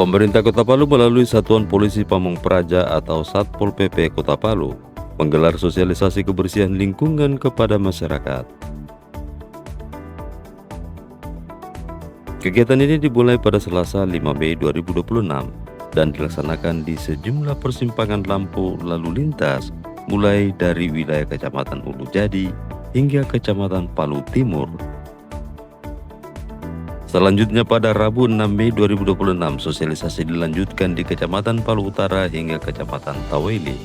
Pemerintah Kota Palu melalui Satuan Polisi Pamong Praja atau Satpol PP Kota Palu menggelar sosialisasi kebersihan lingkungan kepada masyarakat. Kegiatan ini dimulai pada Selasa 5 Mei 2026 dan dilaksanakan di sejumlah persimpangan lampu lalu lintas mulai dari wilayah Kecamatan Ulu Jadi hingga Kecamatan Palu Timur. Selanjutnya pada Rabu 6 Mei 2026, sosialisasi dilanjutkan di Kecamatan Palu Utara hingga Kecamatan Taweli.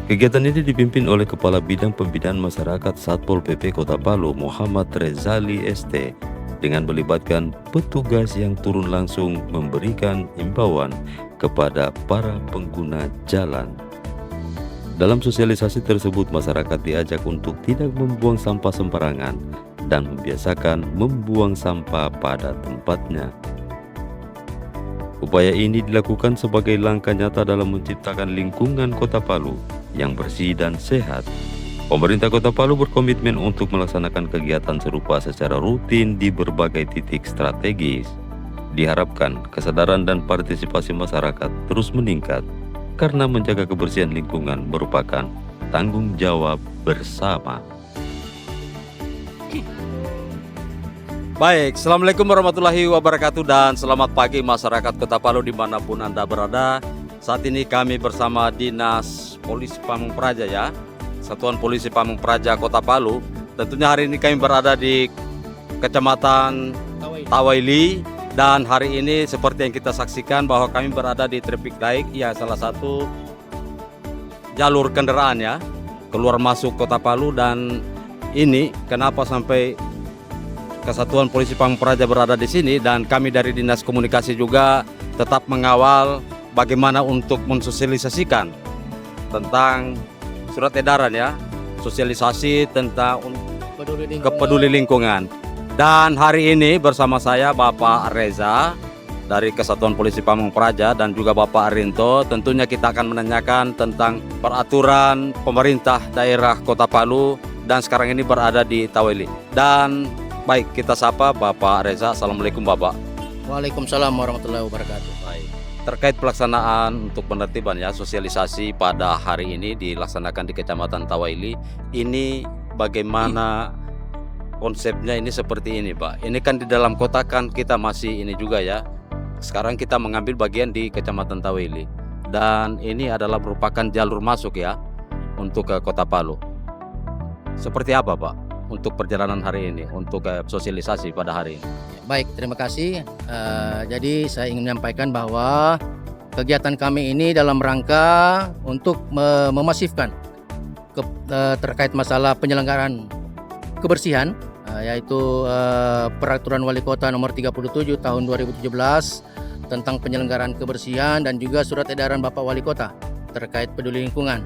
Kegiatan ini dipimpin oleh Kepala Bidang Pembinaan Masyarakat Satpol PP Kota Palu, Muhammad Rezali ST, dengan melibatkan petugas yang turun langsung memberikan himbauan kepada para pengguna jalan. Dalam sosialisasi tersebut, masyarakat diajak untuk tidak membuang sampah sembarangan dan membiasakan membuang sampah pada tempatnya. Upaya ini dilakukan sebagai langkah nyata dalam menciptakan lingkungan Kota Palu yang bersih dan sehat. Pemerintah Kota Palu berkomitmen untuk melaksanakan kegiatan serupa secara rutin di berbagai titik strategis. Diharapkan kesadaran dan partisipasi masyarakat terus meningkat karena menjaga kebersihan lingkungan merupakan tanggung jawab bersama. Baik, Assalamualaikum warahmatullahi wabarakatuh dan selamat pagi masyarakat Kota Palu dimanapun Anda berada. Saat ini kami bersama Dinas Polisi Pamong Praja ya, Satuan Polisi Pamong Praja Kota Palu. Tentunya hari ini kami berada di Kecamatan Taweli dan hari ini seperti yang kita saksikan bahwa kami berada di traffic light, ya salah satu jalur kendaraan ya, keluar masuk Kota Palu. Dan ini kenapa sampai Kesatuan Polisi Pamong Praja berada di sini dan kami dari Dinas Komunikasi juga tetap mengawal bagaimana untuk mensosialisasikan tentang surat edaran ya, sosialisasi tentang peduli lingkungan. Dan hari ini bersama saya Bapak Reza dari Kesatuan Polisi Pamong Praja dan juga Bapak Arinto. Tentunya kita akan menanyakan tentang peraturan pemerintah daerah Kota Palu dan sekarang ini berada di Taweli. Dan baik, kita sapa Bapak Reza. Assalamualaikum Bapak. Waalaikumsalam warahmatullahi wabarakatuh. Baik. Terkait pelaksanaan untuk penertiban ya, sosialisasi pada hari ini dilaksanakan di Kecamatan Taweli. Ini bagaimana konsepnya ini seperti ini Pak? Ini kan di dalam kota kan kita masih ini juga ya. Sekarang kita mengambil bagian di Kecamatan Taweli. Dan ini adalah merupakan jalur masuk ya untuk ke Kota Palu. Seperti apa Pak untuk perjalanan hari ini, untuk sosialisasi pada hari ini? Baik, terima kasih. Jadi saya ingin menyampaikan bahwa kegiatan kami ini dalam rangka untuk memasifkan terkait masalah penyelenggaraan kebersihan, yaitu Peraturan Wali Kota Nomor 37 Tahun 2017 tentang penyelenggaraan kebersihan dan juga Surat Edaran Bapak Wali Kota terkait peduli lingkungan.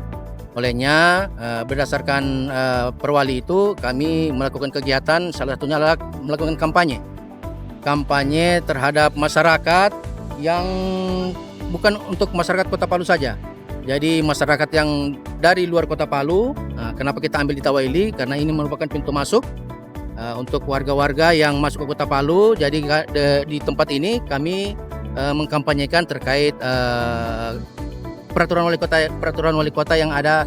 Olehnya berdasarkan perwali itu kami melakukan kegiatan, salah satunya adalah melakukan kampanye terhadap masyarakat yang bukan untuk masyarakat Kota Palu saja. Jadi masyarakat yang dari luar Kota Palu. Kenapa kita ambil di Taweli? Karena ini merupakan pintu masuk untuk warga-warga yang masuk ke Kota Palu. Jadi di tempat ini kami mengkampanyekan terkait Peraturan Wali Kota yang ada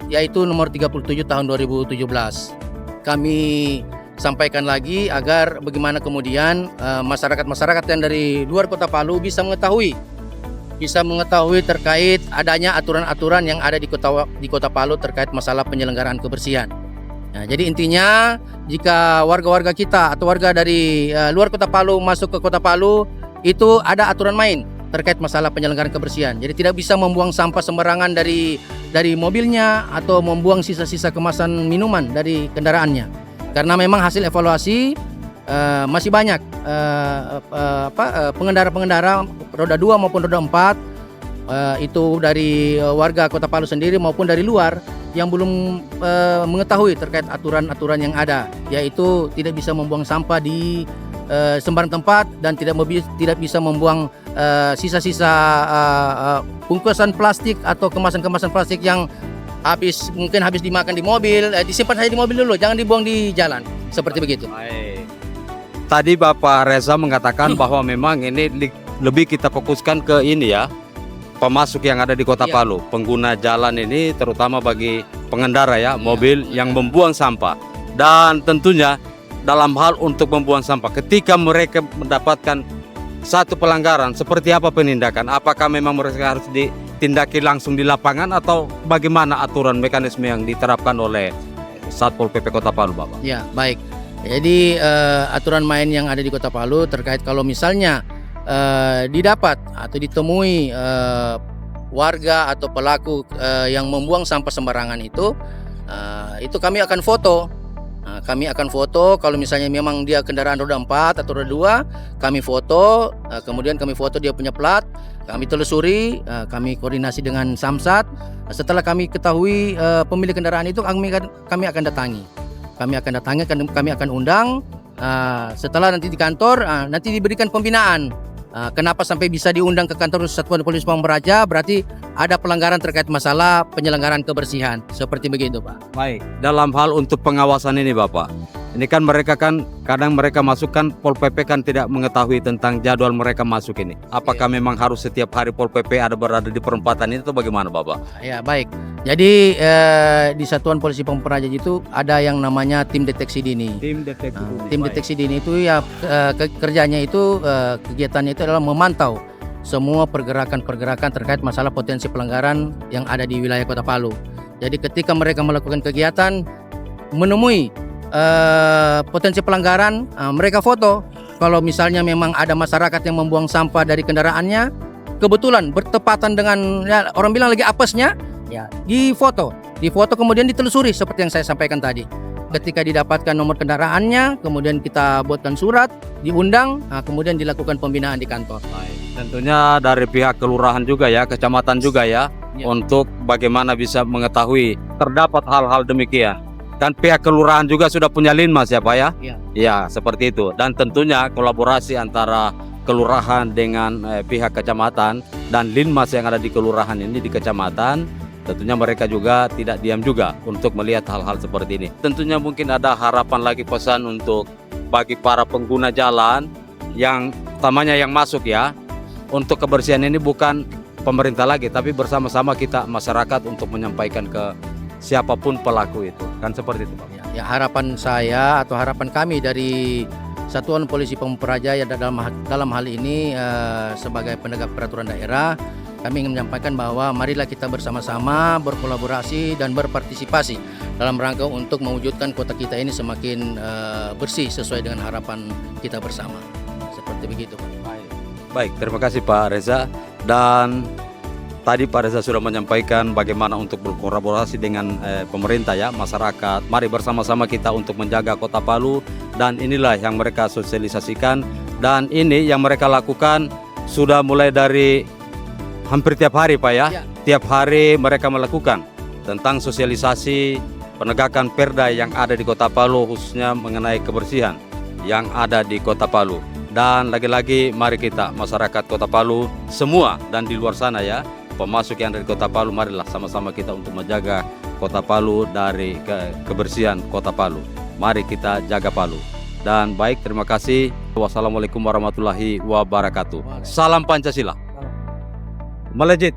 yaitu nomor 37 tahun 2017. Kami sampaikan lagi agar bagaimana kemudian masyarakat yang dari luar Kota Palu bisa mengetahui terkait adanya aturan-aturan yang ada di Kota Palu terkait masalah penyelenggaraan kebersihan. Nah, jadi intinya jika warga-warga kita atau warga dari luar Kota Palu masuk ke Kota Palu itu ada aturan main terkait masalah penyelenggaraan kebersihan. Jadi tidak bisa membuang sampah sembarangan dari mobilnya atau membuang sisa-sisa kemasan minuman dari kendaraannya. Karena memang hasil evaluasi masih banyak pengendara-pengendara roda 2 maupun roda 4 itu dari warga Kota Palu sendiri maupun dari luar yang belum mengetahui terkait aturan-aturan yang ada, yaitu tidak bisa membuang sampah di sembarang tempat dan tidak bisa membuang sisa-sisa bungkusan plastik atau kemasan-kemasan plastik yang mungkin habis dimakan di mobil, disimpan saja di mobil dulu, jangan dibuang di jalan, seperti begitu. Baik. tadi Bapak Reza mengatakan bahwa memang ini lebih kita fokuskan ke ini ya, pemasok yang ada di Kota Iya. Palu, pengguna jalan ini terutama bagi pengendara ya, mobil yang membuang sampah. Dan tentunya dalam hal untuk membuang sampah, ketika mereka mendapatkan satu pelanggaran, seperti apa penindakan? Apakah memang mereka harus ditindaki langsung di lapangan atau bagaimana aturan mekanisme yang diterapkan oleh Satpol PP Kota Palu, Bapak? Ya, baik. Jadi aturan main yang ada di Kota Palu terkait kalau misalnya didapat atau ditemui warga atau pelaku yang membuang sampah sembarangan itu kami akan foto. Kami akan foto kalau misalnya memang dia kendaraan roda 4 atau roda 2, kami foto, kemudian kami foto dia punya plat, kami telusuri, kami koordinasi dengan Samsat. Setelah kami ketahui pemilik kendaraan itu, kami akan datangi. Kami akan undang. Setelah nanti di kantor, nanti diberikan pembinaan. Kenapa sampai bisa diundang ke kantor Satuan Polisi Pamung Praja? Berarti ada pelanggaran terkait masalah penyelenggaraan kebersihan. Seperti begitu, Pak. Baik, dalam hal untuk pengawasan ini Bapak, ini kan mereka kan kadang mereka masukkan Pol PP kan tidak mengetahui tentang jadwal mereka masuk ini. Apakah memang harus setiap hari Pol PP ada berada di perempatan ini atau bagaimana Bapak? Ya, baik. Jadi di Satuan Polisi Pamung Praja itu ada yang namanya tim deteksi dini. Tim deteksi dini. Tim deteksi dini itu ya kerjanya itu kegiatannya itu adalah memantau semua pergerakan-pergerakan terkait masalah potensi pelanggaran yang ada di wilayah Kota Palu. Jadi ketika mereka melakukan kegiatan menemui potensi pelanggaran, mereka foto. Kalau misalnya memang ada masyarakat yang membuang sampah dari kendaraannya, kebetulan bertepatan dengan ya, orang bilang lagi apesnya, ya di foto kemudian ditelusuri seperti yang saya sampaikan tadi. Ketika didapatkan nomor kendaraannya, kemudian kita buatkan surat, diundang, kemudian dilakukan pembinaan di kantor. Baik. Tentunya dari pihak kelurahan juga ya, kecamatan juga ya, Ya. untuk bagaimana bisa mengetahui terdapat hal-hal demikian. Kan pihak kelurahan juga sudah punya linmas ya Pak ya? Ya. Ya, seperti itu. Dan tentunya kolaborasi antara kelurahan dengan pihak kecamatan dan linmas yang ada di kelurahan ini di kecamatan, tentunya mereka juga tidak diam juga untuk melihat hal-hal seperti ini. Tentunya mungkin ada harapan lagi pesan untuk bagi para pengguna jalan yang utamanya yang masuk ya, untuk kebersihan ini bukan pemerintah lagi, tapi bersama-sama kita masyarakat untuk menyampaikan ke siapapun pelaku itu. Kan seperti itu Pak. Ya, harapan saya atau harapan kami dari Satuan Polisi Pamung Praja ya dalam hal ini sebagai penegak peraturan daerah, kami ingin menyampaikan bahwa marilah kita bersama-sama berkolaborasi dan berpartisipasi dalam rangka untuk mewujudkan kota kita ini semakin bersih sesuai dengan harapan kita bersama. Seperti begitu, Pak. Baik, terima kasih Pak Reza. Dan tadi Pak Reza sudah menyampaikan bagaimana untuk berkolaborasi dengan pemerintah ya, masyarakat. Mari bersama-sama kita untuk menjaga Kota Palu, dan inilah yang mereka sosialisasikan. Dan ini yang mereka lakukan sudah mulai dari hampir tiap hari Pak ya. Ya. Tiap hari mereka melakukan tentang sosialisasi penegakan perda yang ada di Kota Palu, khususnya mengenai kebersihan yang ada di Kota Palu. Dan lagi-lagi mari kita masyarakat Kota Palu semua dan di luar sana ya, pemasok yang dari Kota Palu, marilah sama-sama kita untuk menjaga Kota Palu dari kebersihan Kota Palu. Mari kita jaga Palu. Dan baik, terima kasih. Wassalamualaikum warahmatullahi wabarakatuh. Salam Pancasila. Melejit.